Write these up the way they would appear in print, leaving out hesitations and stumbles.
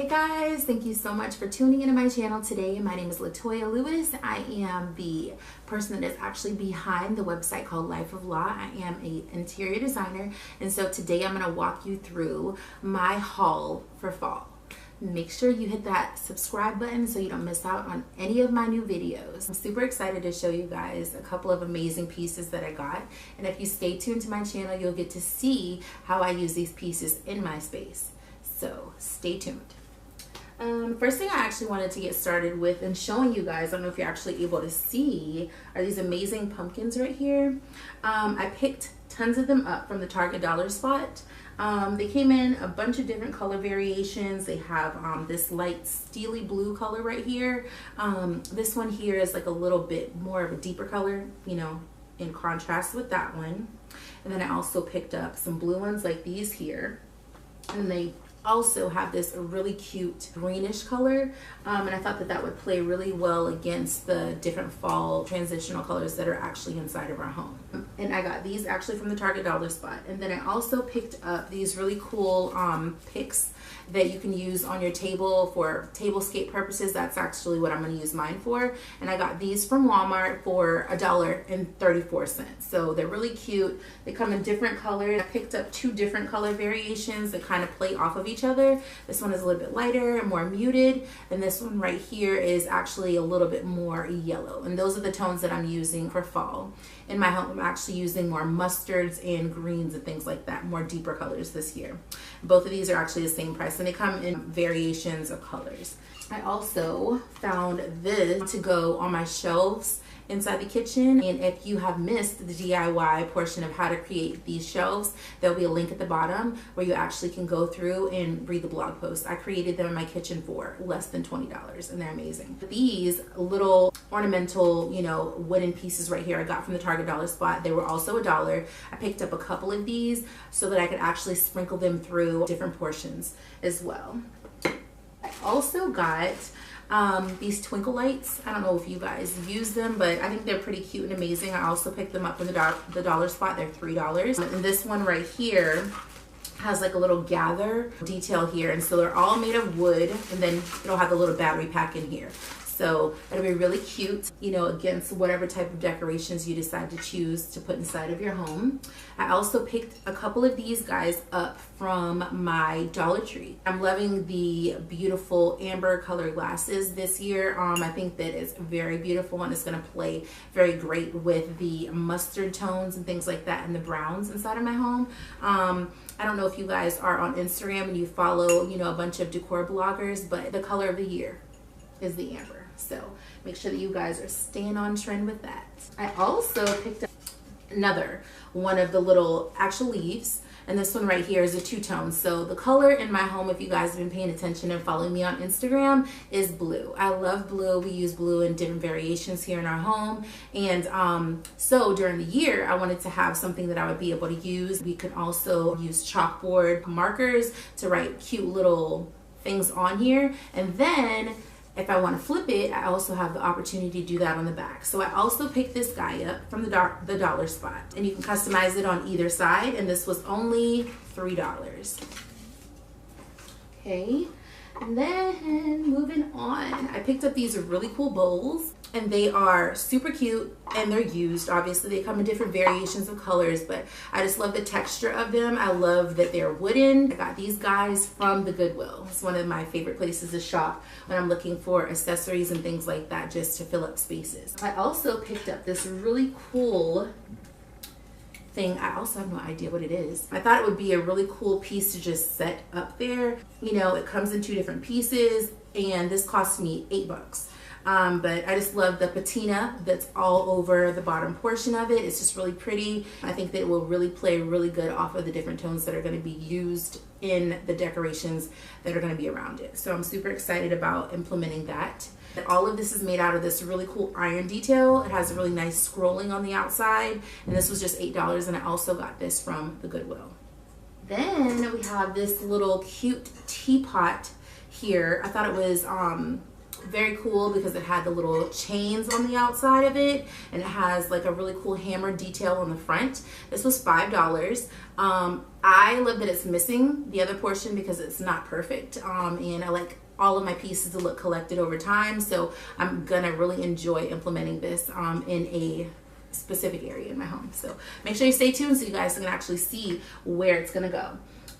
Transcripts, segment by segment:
Hey guys, thank you so much for tuning into my channel today. My name is Latoya Lewis. I am the person that is actually behind the website called Life of Law. I am an interior designer, and so today I'm going to walk you through my haul for fall. Make sure you hit that subscribe button so you don't miss out on any of my new videos. I'm super excited to show you guys a couple of amazing pieces that I got, and if you stay tuned to my channel, you'll get to see how I use these pieces in my space. So stay tuned. First thing I actually wanted to get started with and showing you guys, I don't know if you're actually able to see, are these amazing pumpkins right here. I picked tons of them up from the Target dollar spot. They came in a bunch of different color variations. They have this light steely blue color right here. This one here is like a little bit more of a deeper color, you know, in contrast with that one. And then I also picked up some blue ones like these here. And they also have this really cute greenish color, and I thought that that would play really well against the different fall transitional colors that are actually inside of our home. And I got these actually from the Target dollar spot. And then I also picked up these really cool picks that you can use on your table for tablescape purposes. That's actually what I'm going to use mine for. And I got these from Walmart for $1.34. So they're really cute. They come in different colors. I picked up two different color variations that kind of play off of each other. This one is a little bit lighter and more muted, and this one right here is actually a little bit more yellow. And those are the tones that I'm using for fall. In my home, I'm actually using more mustards and greens and things like that, more deeper colors this year. Both of these are actually the same price, and they come in variations of colors. I also found this to go on my shelves inside the kitchen, and if you have missed the DIY portion of how to create these shelves, there'll be a link at the bottom where you actually can go through and read the blog post. I created them in my kitchen for less than $20, and they're amazing. These little ornamental, you know, wooden pieces right here I got from the Target dollar spot. They were also $1. I picked up a couple of these so that I could actually sprinkle them through different portions as well. I also got these twinkle lights. I don't know if you guys use them, but I think they're pretty cute and amazing. I also picked them up from the dollar spot. They're $3. And this one right here has like a little gather detail here, and so they're all made of wood, and then it'll have the little battery pack in here. So it'll be really cute, you know, against whatever type of decorations you decide to choose to put inside of your home. I also picked a couple of these guys up from my Dollar Tree. I'm loving the beautiful amber color glasses this year. I think that it's very beautiful, and it's going to play very great with the mustard tones and things like that, and the browns inside of my home. I don't know if you guys are on Instagram and you follow, you know, a bunch of decor bloggers, but the color of the year is the amber. So make sure that you guys are staying on trend with that. I also picked up another one of the little actual leaves, and this one right here is a two-tone. So the color in my home, if you guys have been paying attention and following me on Instagram, is blue. I love blue. We use blue in different variations here in our home, and so during the year I wanted to have something that I would be able to use. We could also use chalkboard markers to write cute little things on here, and then if I want to flip it, I also have the opportunity to do that on the back. So I also picked this guy up from the dollar spot, and you can customize it on either side, and this was only $3. Okay, and then moving on, I picked up these really cool bowls, and they are super cute, and they're used. Obviously, they come in different variations of colors, but I just love the texture of them. I love that they're wooden. I got these guys from the Goodwill. It's one of my favorite places to shop when I'm looking for accessories and things like that, just to fill up spaces. I also picked up this really cool thing. I also have no idea what it is. I thought it would be a really cool piece to just set up there. You know, it comes in two different pieces, and this cost me $8. But I just love the patina that's all over the bottom portion of it. It's just really pretty. I think that it will really play really good off of the different tones that are going to be used in the decorations that are going to be around it. So I'm super excited about implementing that. All of this is made out of this really cool iron detail. It has a really nice scrolling on the outside, and this was just $8, and I also got this from the Goodwill. Then we have this little cute teapot here. I thought it was very cool because it had the little chains on the outside of it, and it has like a really cool hammer detail on the front. This was $5. I love that it's missing the other portion because it's not perfect, and I like all of my pieces to look collected over time, so I'm gonna really enjoy implementing this in a specific area in my home. So make sure you stay tuned so you guys can actually see where it's gonna go.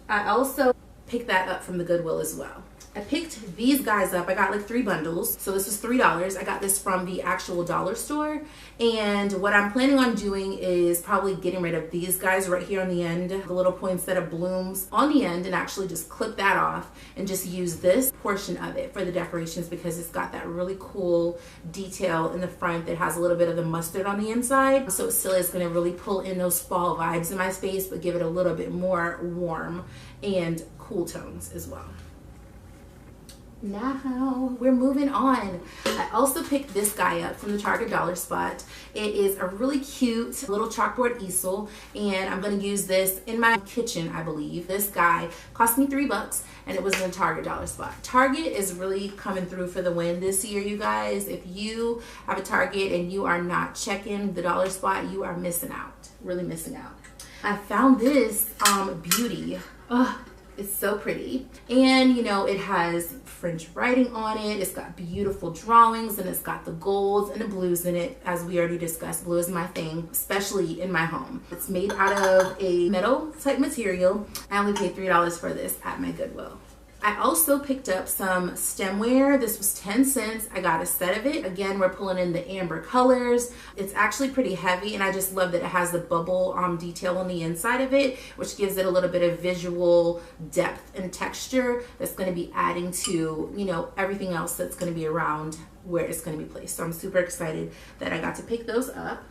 I also picked that up from the Goodwill as well. I picked these guys up. I got like 3 bundles. So this was $3. I got this from the actual dollar store. And what I'm planning on doing is probably getting rid of these guys right here on the end, the little poinsettia blooms on the end, and actually just clip that off and just use this portion of it for the decorations because it's got that really cool detail in the front that has a little bit of the mustard on the inside. So it still is gonna really pull in those fall vibes in my space, but give it a little bit more warm and cool tones as well. Now we're moving on. I also picked this guy up from the Target dollar spot. It is a really cute little chalkboard easel, and I'm going to use this in my kitchen, I believe. This guy cost me $3 and it was in the Target dollar spot. Target is really coming through for the win this year, you guys. If you have a Target and you are not checking the dollar spot, you are missing out, really missing out. I found this beauty. It's so pretty, and you know, it has French writing on it. It's got beautiful drawings, and it's got the golds and the blues in it. As we already discussed, blue is my thing, especially in my home. It's made out of a metal type material. I only paid $3 for this at my Goodwill. I also picked up some stemware. This was 10 cents. I got a set of it. Again, we're pulling in the amber colors. It's actually pretty heavy, and I just love that it has the bubble detail on the inside of it, which gives it a little bit of visual depth and texture that's going to be adding to, you know, everything else that's going to be around where it's going to be placed. So I'm super excited that I got to pick those up.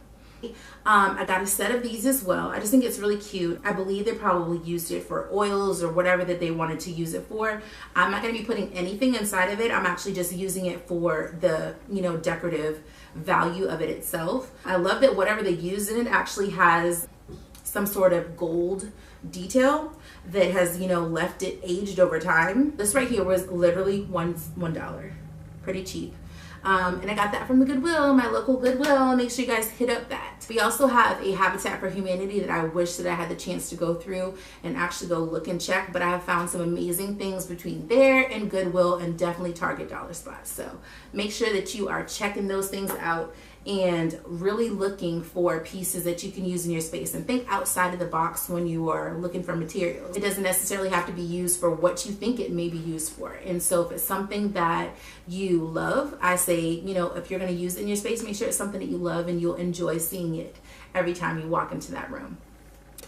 I got a set of these as well. I just think it's really cute. I believe they probably used it for oils or whatever that they wanted to use it for. I'm not going to be putting anything inside of it. I'm actually just using it for the, you know, decorative value of it itself. I love that whatever they use in it actually has some sort of gold detail that has, you know, left it aged over time. This right here was literally $1. Pretty cheap. And I got that from the Goodwill, my local Goodwill. Make sure you guys hit up that. We also have a Habitat for Humanity that I wish that I had the chance to go through and actually go look and check, but I have found some amazing things between there and Goodwill and definitely Target dollar spot. So make sure that you are checking those things out and really looking for pieces that you can use in your space, and think outside of the box when you are looking for materials. It doesn't necessarily have to be used for what you think it may be used for. And so if it's something that you love, I say, you know, if you're going to use it in your space, make sure it's something that you love and you'll enjoy seeing it every time you walk into that room.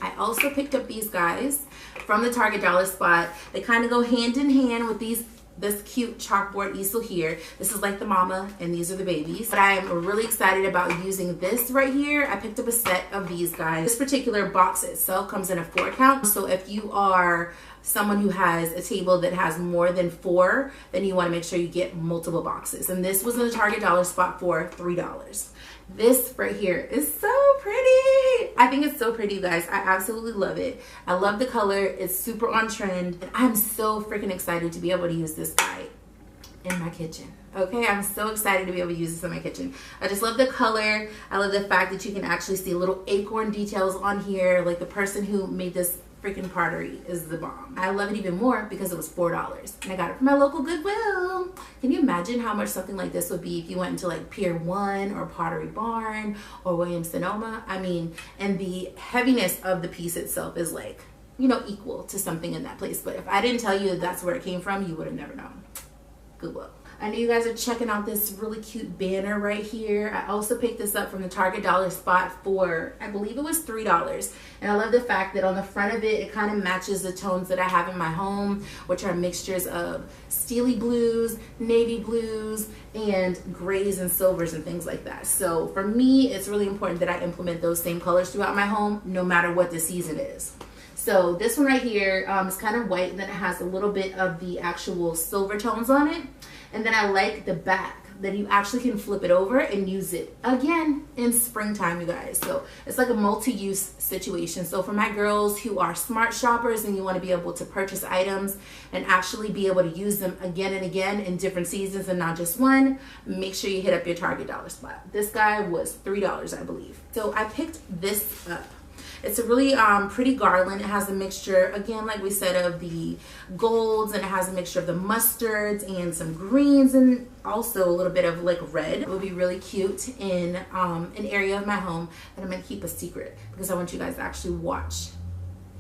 I also picked up these guys from the Target dollar spot. They kind of go hand in hand with this cute chalkboard easel here. This is like the mama and these are the babies. But I am really excited about using this right here. I picked up a set of these guys. This particular box itself comes in a 4 count. So if you are someone who has a table that has more than 4, then you want to make sure you get multiple boxes. And this was in the Target dollar spot for $3. This right here is so pretty. I think it's so pretty, you guys. I absolutely love it. I love the color. It's super on trend. And I'm so freaking excited to be able to use this guy in my kitchen. Okay, I'm so excited to be able to use this in my kitchen. I just love the color. I love the fact that you can actually see little acorn details on here. Like the person who made this freaking pottery is the bomb. I love it even more because it was $4 and I got it from my local Goodwill. Can you imagine how much something like this would be if you went into like Pier 1 or Pottery Barn or Williams-Sonoma? I mean, and the heaviness of the piece itself is like, you know, equal to something in that place. But if I didn't tell you that that's where it came from, you would have never known. Goodwill. I know you guys are checking out this really cute banner right here. I also picked this up from the Target dollar spot for, I believe it was $3. And I love the fact that on the front of it, it kind of matches the tones that I have in my home, which are mixtures of steely blues, navy blues, and grays and silvers and things like that. So for me, it's really important that I implement those same colors throughout my home, no matter what the season is. So this one right here is kind of white, and then it has a little bit of the actual silver tones on it. And then I like the back. then you actually can flip it over and use it again in springtime, you guys. So it's like a multi-use situation. So for my girls who are smart shoppers and you want to be able to purchase items and actually be able to use them again and again in different seasons and not just one, make sure you hit up your Target dollar spot. This guy was $3, I believe. So I picked this up. It's a really pretty garland. It has a mixture, again, like we said, of the golds, and it has a mixture of the mustards and some greens, and also a little bit of like red. It would be really cute in an area of my home that I'm going to keep a secret, because I want you guys to actually watch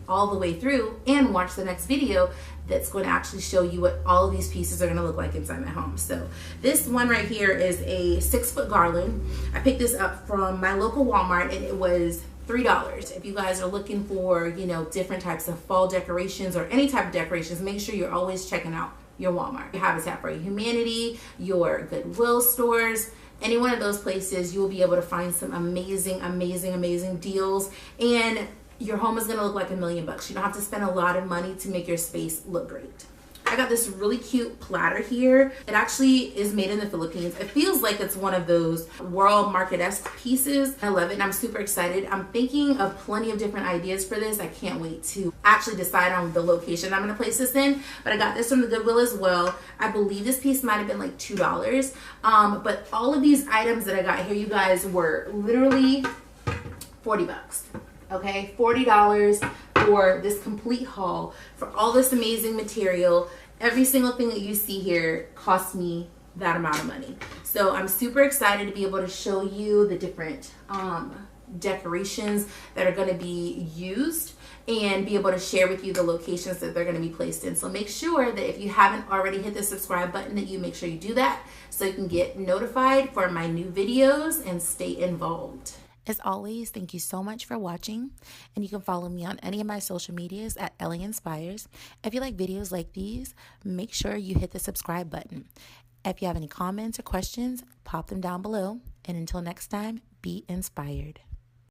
all the way through and watch the next video that's going to actually show you what all of these pieces are going to look like inside my home. So this one right here is a 6-foot garland. I picked this up from my local Walmart, and it was $3. If you guys are looking for, you know, different types of fall decorations or any type of decorations, make sure you're always checking out your Walmart, your Habitat for Humanity, your Goodwill stores. Any one of those places, you will be able to find some amazing, amazing, amazing deals, and your home is going to look like $1 million bucks. You don't have to spend a lot of money to make your space look great. I got this really cute platter here. It actually is made in the Philippines. It feels like it's one of those world market-esque pieces. I love it, and I'm super excited. I'm thinking of plenty of different ideas for this. I can't wait to actually decide on the location I'm gonna place this in, but I got this from the Goodwill as well. I believe this piece might have been like $2, but all of these items that I got here, you guys, were literally 40 bucks. Okay, $40 for this complete haul, for all this amazing material. Every single thing that you see here cost me that amount of money. So I'm super excited to be able to show you the different decorations that are going to be used, and be able to share with you the locations that they're going to be placed in. So make sure that if you haven't already hit the subscribe button, that you make sure you do that so you can get notified for my new videos and stay involved. As always, thank you so much for watching, and you can follow me on any of my social medias at Ellie Inspires. If you like videos like these, make sure you hit the subscribe button. If you have any comments or questions, pop them down below, and until next time, be inspired.